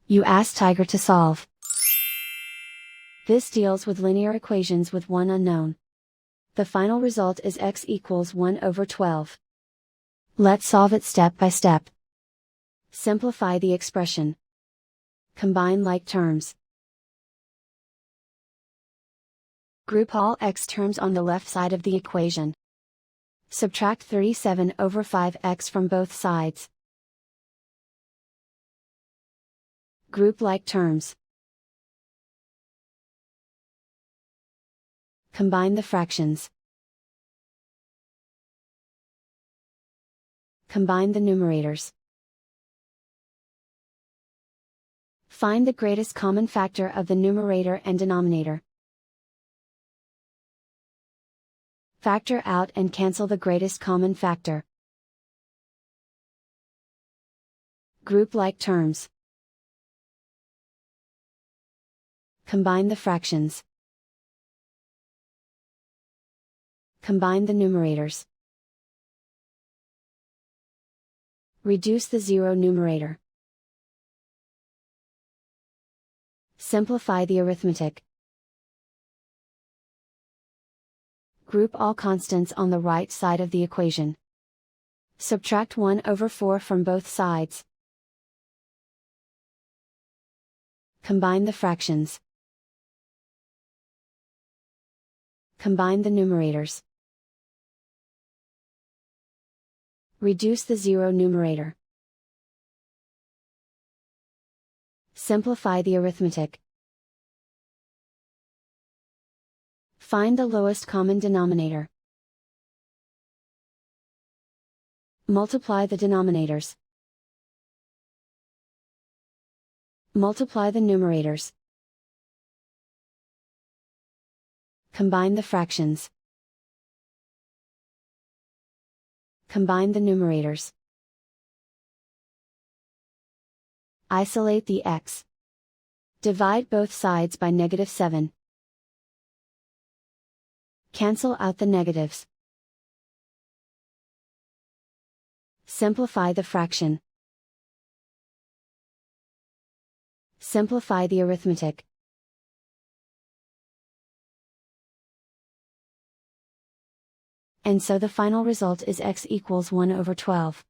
You ask Tiger to solve. This deals with linear equations with one unknown. The final result is x equals 1 over 12. Let's solve it step by step. Simplify the expression. Combine like terms. Group all x terms on the left side of the equation. Subtract 37 over 5x from both sides. Group like terms. Combine the fractions. Combine the numerators. Find the greatest common factor of the numerator and denominator. Factor out and cancel the greatest common factor. Group like terms. Combine the fractions. Combine the numerators. Reduce the zero numerator. Simplify the arithmetic. Group all constants on the right side of the equation. Subtract 1 over 4 from both sides. Combine the fractions. Combine the numerators. Reduce the zero numerator. Simplify the arithmetic. Find the lowest common denominator. Multiply the denominators. Multiply the numerators. Combine the fractions. Combine the numerators. Isolate the x. Divide both sides by -7. Cancel out the negatives. Simplify the fraction. Simplify the arithmetic. And so the final result is x equals 1 over 12.